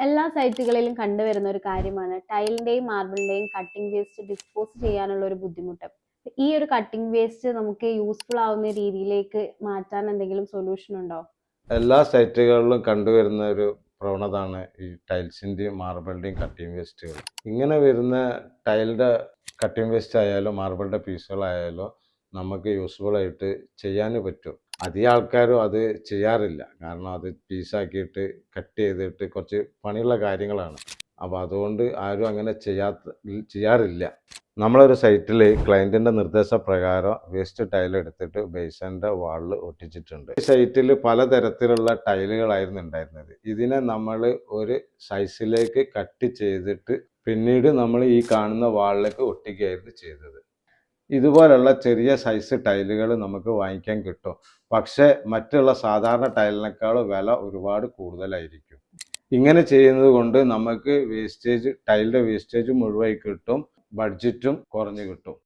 എല്ലാ സൈറ്റുകളിലും കണ്ടുവരുന്ന ഒരു കാര്യമാണ് ടൈലിന്റെയും മാർബിളിന്റെയും കട്ടിംഗ് വേസ്റ്റ് ഡിസ്പോസ് ചെയ്യാനുള്ള ഒരു ബുദ്ധിമുട്ട്. ഈ ഒരു കട്ടിംഗ് വേസ്റ്റ് നമുക്ക് യൂസ്ഫുൾ ആവുന്ന രീതിയിലേക്ക് മാറ്റാൻ എന്തെങ്കിലും സൊല്യൂഷൻ ഉണ്ടോ? എല്ലാ സൈറ്റുകളിലും കണ്ടുവരുന്ന ഒരു പ്രവണതയാണ് ഈ ടൈൽസിൻ്റെയും മാർബിളിൻ്റെയും കട്ടിംഗ് വേസ്റ്റുകൾ. ഇങ്ങനെ വരുന്ന ടൈലിൻ്റെ കട്ടിംഗ് വേസ്റ്റ് ആയാലും മാർബിളിൻ്റെ പീസുകളായാലും നമുക്ക് യൂസ്ഫുൾ ആയിട്ട് ചെയ്യാൻ പറ്റും. അധികം ആൾക്കാരും അത് ചെയ്യാറില്ല. കാരണം അത് പീസാക്കിയിട്ട് കട്ട് ചെയ്തിട്ട് കുറച്ച് പണിയുള്ള കാര്യങ്ങളാണ്. അപ്പോൾ അതുകൊണ്ട് ആരും അങ്ങനെ ചെയ്യാറില്ല. നമ്മളൊരു സൈറ്റിൽ ക്ലയൻറ്റിൻ്റെ നിർദ്ദേശപ്രകാരം വേസ്റ്റ് ടൈൽ എടുത്തിട്ട് ബേസ്മെൻ്റെ വാളിൽ ഒട്ടിച്ചിട്ടുണ്ട്. ഈ സൈറ്റിൽ പലതരത്തിലുള്ള ടൈലുകളായിരുന്നു ഉണ്ടായിരുന്നത്. ഇതിനെ നമ്മൾ ഒരു സൈസിലേക്ക് കട്ട് ചെയ്തിട്ട് പിന്നീട് നമ്മൾ ഈ കാണുന്ന വാളിലേക്ക് ഒട്ടിക്കുകയായിരുന്നു ചെയ്തത്. ഇതുപോലുള്ള ചെറിയ സൈസ് ടൈലുകൾ നമുക്ക് വാങ്ങിക്കാൻ കിട്ടും. പക്ഷേ മറ്റുള്ള സാധാരണ ടൈലിനേക്കാൾ വില ഒരുപാട് കൂടുതലായിരിക്കും. ഇങ്ങനെ ചെയ്യുന്നത് കൊണ്ട് നമുക്ക് ടൈലിൻ്റെ വേസ്റ്റേജ് മുഴുവൻ കിട്ടും, ബഡ്ജറ്റും കുറഞ്ഞു കിട്ടും.